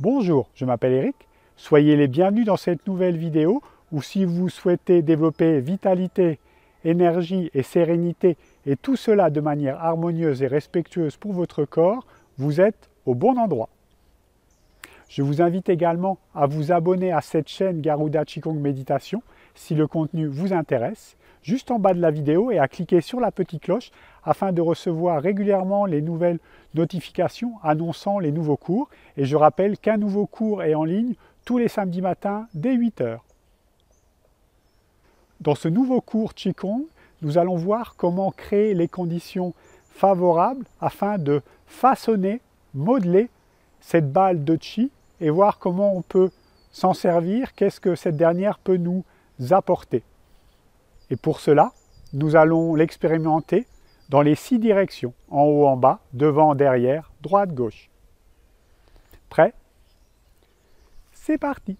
Bonjour, je m'appelle Eric. Soyez les bienvenus dans cette nouvelle vidéo où si vous souhaitez développer vitalité, énergie et sérénité et tout cela de manière harmonieuse et respectueuse pour votre corps, vous êtes au bon endroit. Je vous invite également à vous abonner à cette chaîne Garuda Qigong Méditation si le contenu vous intéresse, juste en bas de la vidéo et à cliquer sur la petite cloche afin de recevoir régulièrement les nouvelles notifications annonçant les nouveaux cours. Et je rappelle qu'un nouveau cours est en ligne tous les samedis matins dès 8 h. Dans ce nouveau cours Qigong, nous allons voir comment créer les conditions favorables afin de façonner, modeler cette balle de Qi et voir comment on peut s'en servir, qu'est-ce que cette dernière peut nous apporter. Et pour cela, nous allons l'expérimenter dans les 6 directions, en haut, en bas, devant, derrière, droite, gauche. Prêt? C'est parti!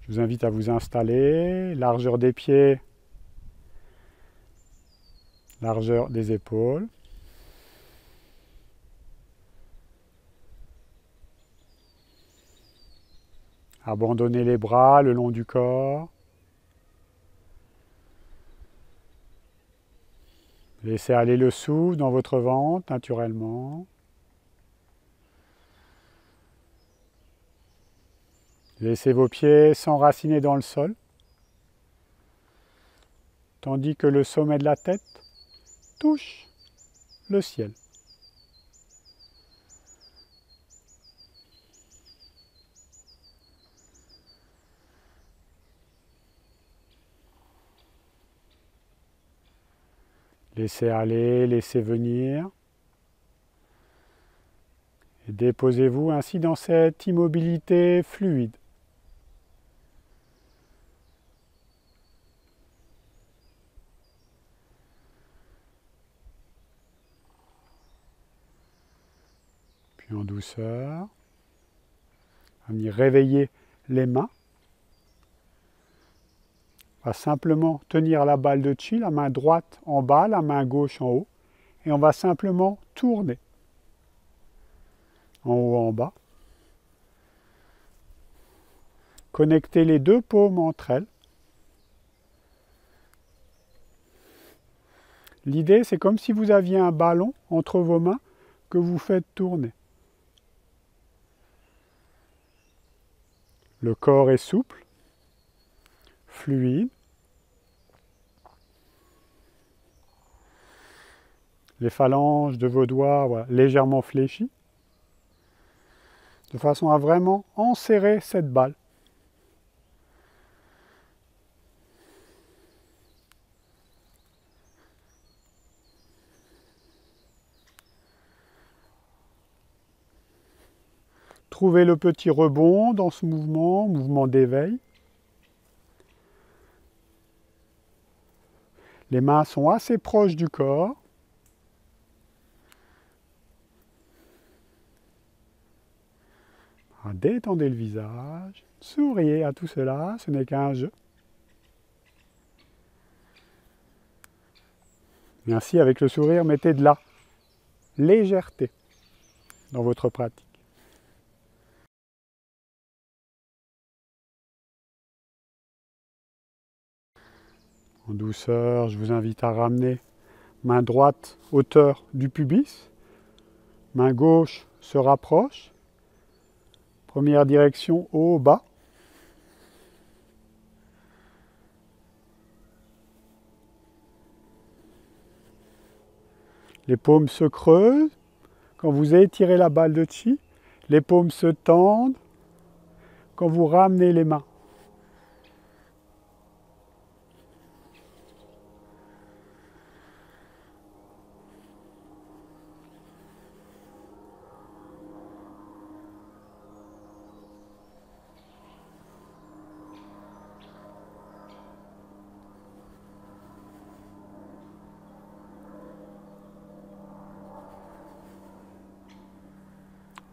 Je vous invite à vous installer, largeur des pieds, largeur des épaules. Abandonnez les bras le long du corps. Laissez aller le souffle dans votre ventre naturellement. Laissez vos pieds s'enraciner dans le sol, tandis que le sommet de la tête touche le ciel. Laissez aller, laissez venir. Et déposez-vous ainsi dans cette immobilité fluide. Puis en douceur, on va venir réveiller les mains. On va simplement tenir la balle de Qi, la main droite en bas, la main gauche en haut. Et on va simplement tourner. En haut, en bas. Connectez les deux paumes entre elles. L'idée, c'est comme si vous aviez un ballon entre vos mains que vous faites tourner. Le corps est souple, fluide. Les phalanges de vos doigts, voilà, légèrement fléchies, de façon à vraiment enserrer cette balle. Trouvez le petit rebond dans ce mouvement, mouvement d'éveil. Les mains sont assez proches du corps. Détendez le visage, souriez à tout cela, ce n'est qu'un jeu. Et ainsi, avec le sourire, mettez de la légèreté dans votre pratique. En douceur, je vous invite à ramener main droite hauteur du pubis, main gauche se rapproche. Première direction, haut, bas. Les paumes se creusent. Quand vous étirez la balle de Qi, les paumes se tendent. Quand vous ramenez les mains.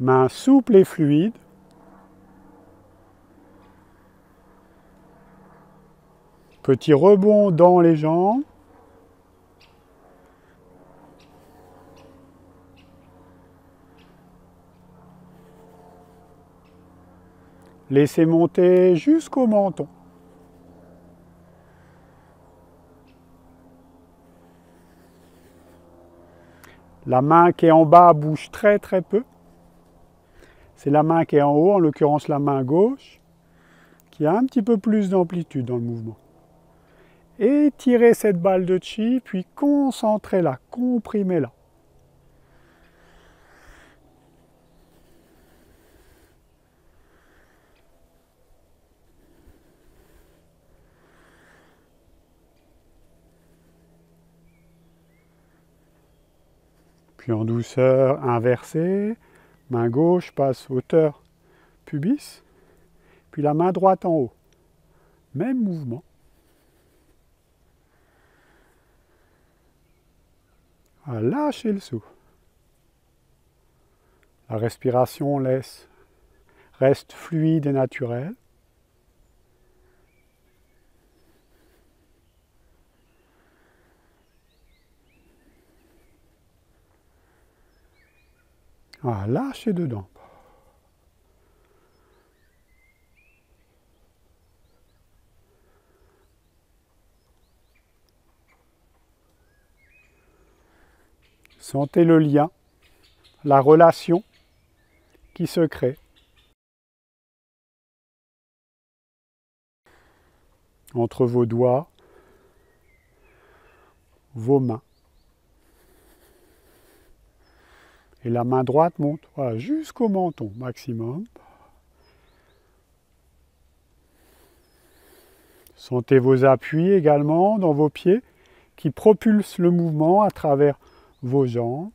Mains souples et fluides. Petit rebond dans les jambes. Laissez monter jusqu'au menton. La main qui est en bas bouge très très peu. C'est la main qui est en haut, en l'occurrence la main gauche, qui a un petit peu plus d'amplitude dans le mouvement. Étirez cette balle de chi, puis concentrez-la, comprimez-la. Puis en douceur, inversée, main gauche passe hauteur pubis, puis la main droite en haut. Même mouvement. Lâchez le souffle. La respiration reste fluide et naturelle. Lâchez dedans. Sentez le lien, la relation qui se crée entre vos doigts, vos mains. Et la main droite monte jusqu'au menton maximum. Sentez vos appuis également dans vos pieds qui propulsent le mouvement à travers vos jambes.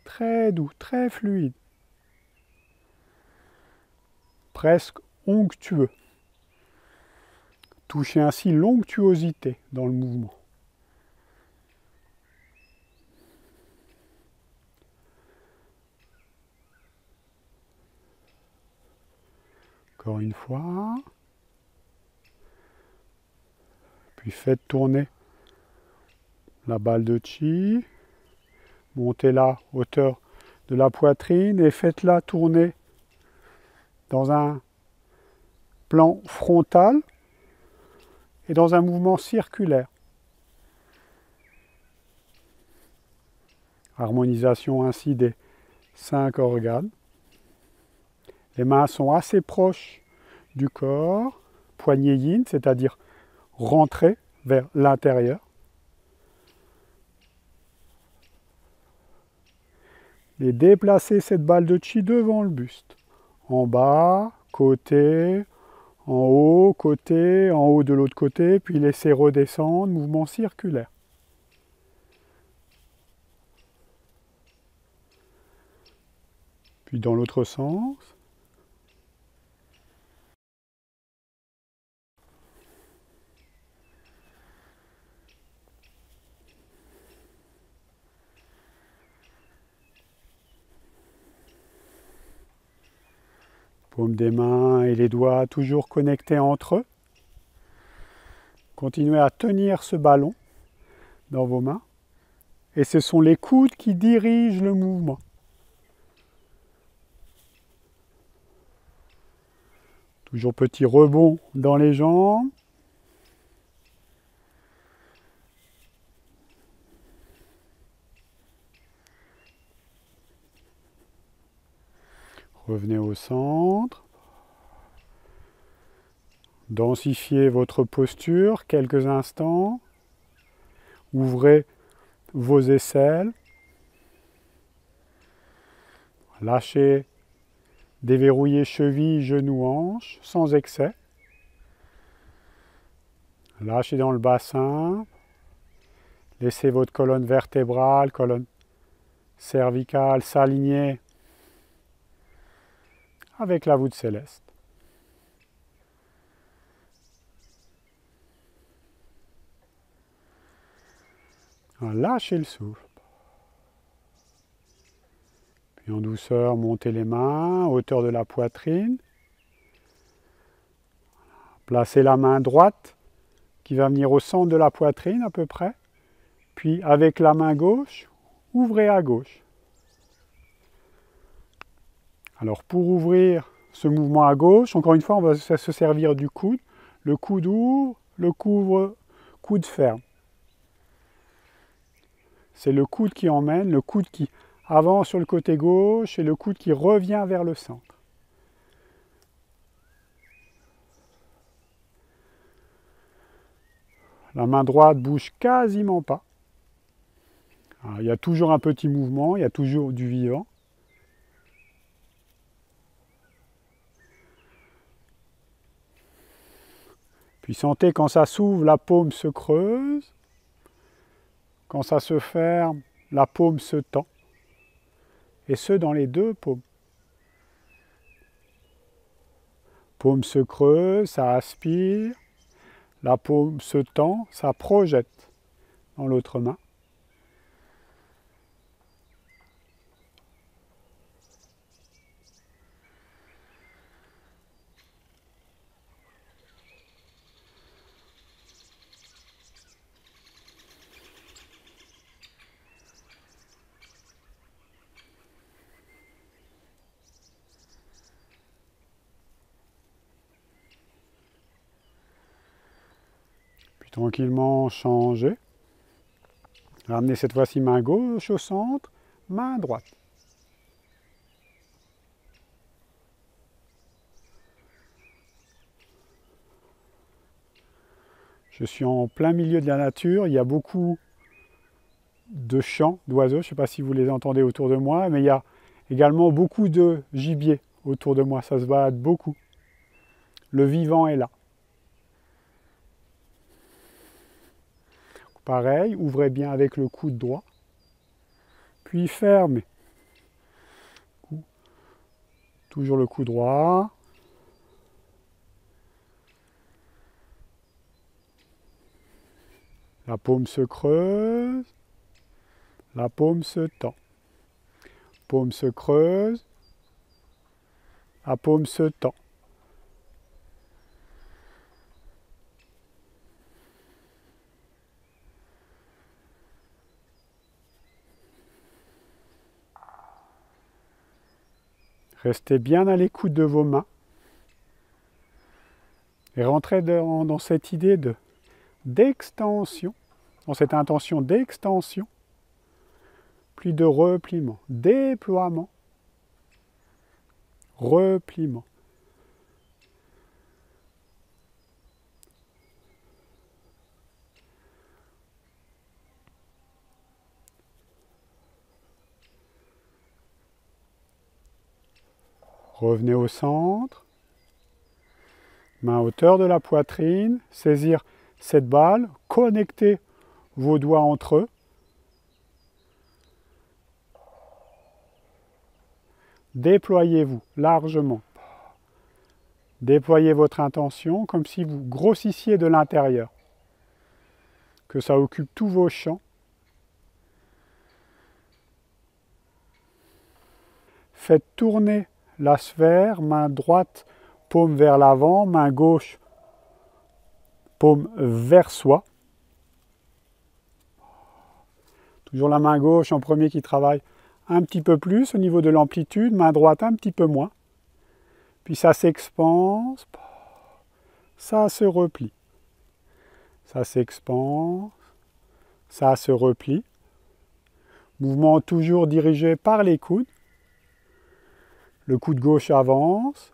Très doux, très fluide. Presque onctueux. Touchez ainsi l'onctuosité dans le mouvement. Encore une fois. Puis faites tourner la balle de chi. Montez-la hauteur de la poitrine et faites-la tourner dans un plan frontal et dans un mouvement circulaire. Harmonisation ainsi des 5 organes. Les mains sont assez proches du corps, poignée yin, c'est-à-dire rentrer vers l'intérieur. Et déplacez cette balle de chi devant le buste. En bas, côté, en haut de l'autre côté, puis laissez redescendre, mouvement circulaire. Puis dans l'autre sens. Paume des mains et les doigts toujours connectés entre eux. Continuez à tenir ce ballon dans vos mains. Et ce sont les coudes qui dirigent le mouvement. Toujours petit rebond dans les jambes. Revenez au centre. Densifiez votre posture quelques instants. Ouvrez vos aisselles. Lâchez, déverrouillez chevilles, genoux, hanches, sans excès. Lâchez dans le bassin. Laissez votre colonne vertébrale, colonne cervicale s'aligner avec la voûte céleste. Lâchez le souffle. Puis en douceur, montez les mains, hauteur de la poitrine. Placez la main droite qui va venir au centre de la poitrine à peu près. Puis avec la main gauche, ouvrez à gauche. Alors pour ouvrir ce mouvement à gauche, encore une fois, on va se servir du coude. Le coude ouvre, le coude ferme. C'est le coude qui emmène, le coude qui avance sur le côté gauche et le coude qui revient vers le centre. La main droite bouge quasiment pas. Alors, il y a toujours un petit mouvement, il y a toujours du vivant. Puis sentez quand ça s'ouvre, la paume se creuse. Quand ça se ferme, la paume se tend. Et ce, dans les deux paumes. Paume se creuse, ça aspire. La paume se tend, ça projette dans l'autre main. Puis tranquillement changer. Ramenez cette fois-ci main gauche au centre, main droite. Je suis en plein milieu de la nature, il y a beaucoup de chants d'oiseaux, je ne sais pas si vous les entendez autour de moi, mais il y a également beaucoup de gibier autour de moi, ça se balade beaucoup. Le vivant est là. Pareil, ouvrez bien avec le coude droit, puis fermez. Toujours le coude droit. La paume se creuse, la paume se tend. Paume se creuse, la paume se tend. Restez bien à l'écoute de vos mains et rentrez dans cette idée d'extension, dans cette intention d'extension, puis de repliement, déploiement, repliement. Revenez au centre, main à hauteur de la poitrine, saisir cette balle, connectez vos doigts entre eux. Déployez-vous largement. Déployez votre intention comme si vous grossissiez de l'intérieur. Que ça occupe tous vos champs. Faites tourner la sphère, main droite, paume vers l'avant, main gauche, paume vers soi. Toujours la main gauche en premier qui travaille un petit peu plus au niveau de l'amplitude, main droite un petit peu moins. Puis ça s'expanse, ça se replie. Ça s'expanse, ça se replie. Mouvement toujours dirigé par les coudes. Le coude gauche avance,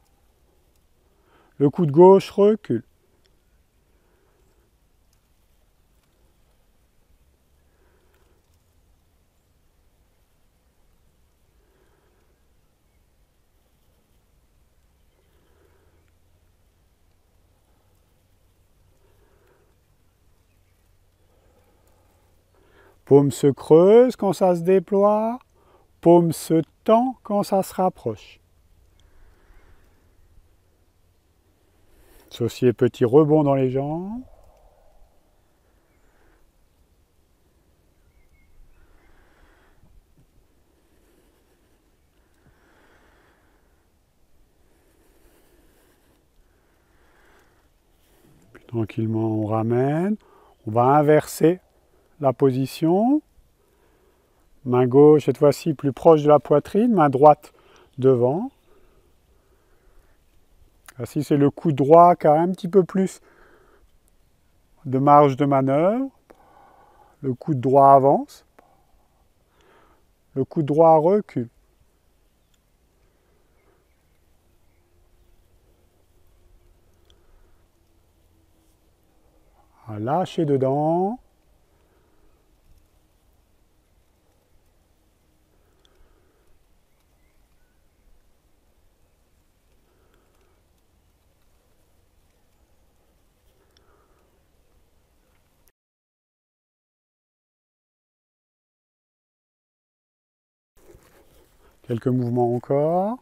le coude gauche recule. Paume se creuse quand ça se déploie, paume se tend quand ça se rapproche. Associez petit rebond dans les jambes. Puis tranquillement on ramène. On va inverser la position. Main gauche, cette fois-ci, plus proche de la poitrine. Main droite devant. Ainsi, c'est le coude droit qui a un petit peu plus de marge de manœuvre. Le coude droit avance. Le coude droit recule. Lâchez dedans. Quelques mouvements encore.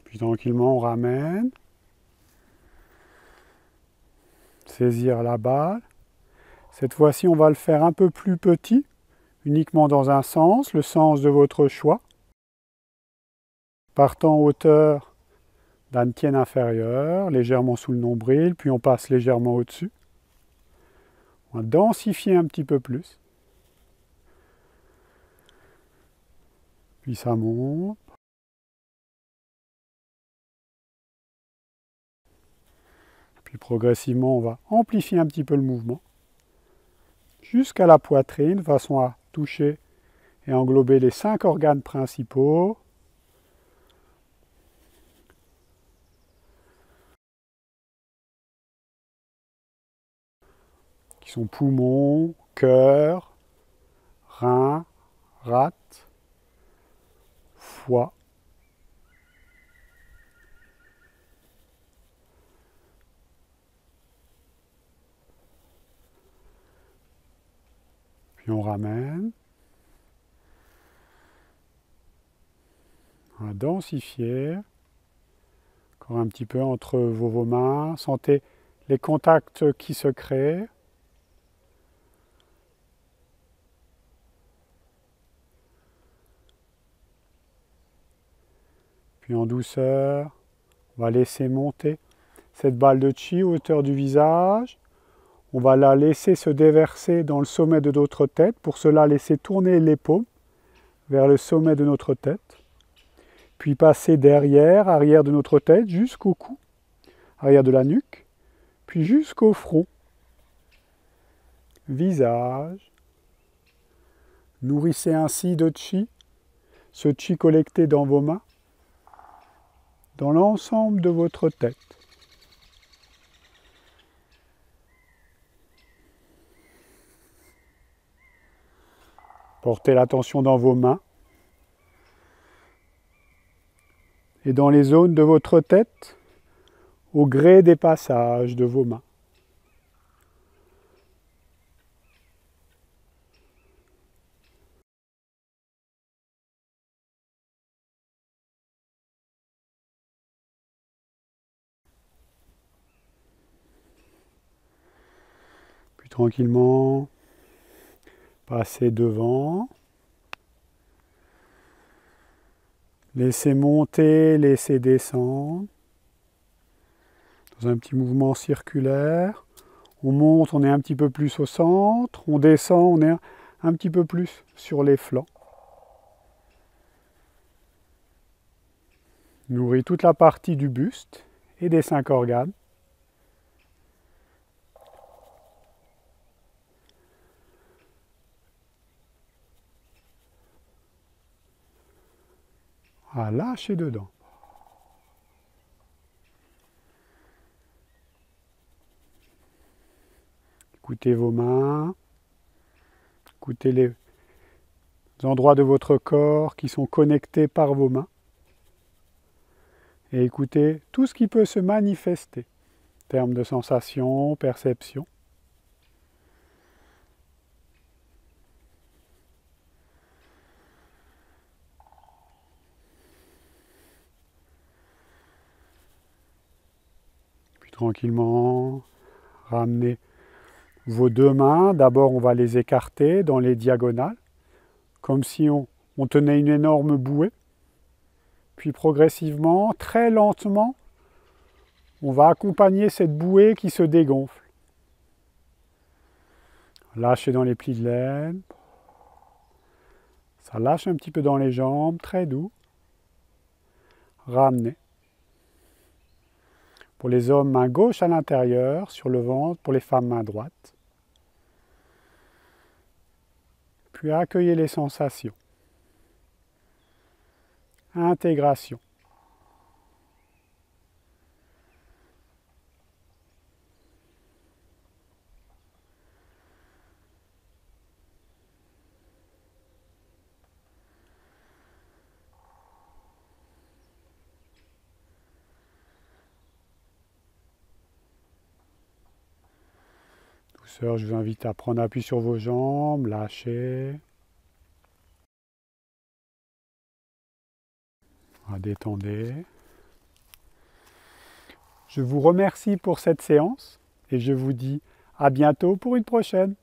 Puis tranquillement, on ramène. Saisir la balle. Cette fois-ci, on va le faire un peu plus petit, uniquement dans un sens, le sens de votre choix. Partant en hauteur d'un tienne inférieur, légèrement sous le nombril, puis on passe légèrement au-dessus. On va densifier un petit peu plus. Puis ça monte. Puis progressivement, on va amplifier un petit peu le mouvement jusqu'à la poitrine, de façon à toucher et englober les 5 organes principaux. Qui sont poumons, cœur, rein, rate, foie. Puis on ramène. On va densifier. Encore un petit peu entre vos mains. Sentez les contacts qui se créent. Puis en douceur, on va laisser monter cette balle de chi à hauteur du visage. On va la laisser se déverser dans le sommet de notre tête. Pour cela, laisser tourner les paumes vers le sommet de notre tête. Puis passer derrière, arrière de notre tête, jusqu'au cou, arrière de la nuque, puis jusqu'au front. Visage. Nourrissez ainsi de chi, ce chi collecté dans vos mains, dans l'ensemble de votre tête. Portez l'attention dans vos mains et dans les zones de votre tête au gré des passages de vos mains. Puis tranquillement, passez devant. Laissez monter, laissez descendre. Dans un petit mouvement circulaire. On monte, on est un petit peu plus au centre. On descend, on est un petit peu plus sur les flancs. Nourrit toute la partie du buste et des 5 organes. Lâchez dedans. Écoutez vos mains. Écoutez les endroits de votre corps qui sont connectés par vos mains. Et écoutez tout ce qui peut se manifester en termes de sensations, perceptions. Puis tranquillement, ramenez Vos deux mains, d'abord on va les écarter dans les diagonales, comme si on tenait une énorme bouée. Puis progressivement, très lentement, on va accompagner cette bouée qui se dégonfle. Lâchez dans les plis de laine. Ça lâche un petit peu dans les jambes, très doux. Ramenez. Pour les hommes, main gauche à l'intérieur, sur le ventre. Pour les femmes, main droite. Puis accueillez les sensations. Intégration. Douceur, je vous invite à prendre appui sur vos jambes, lâchez. Détendez. Je vous remercie pour cette séance et je vous dis à bientôt pour une prochaine.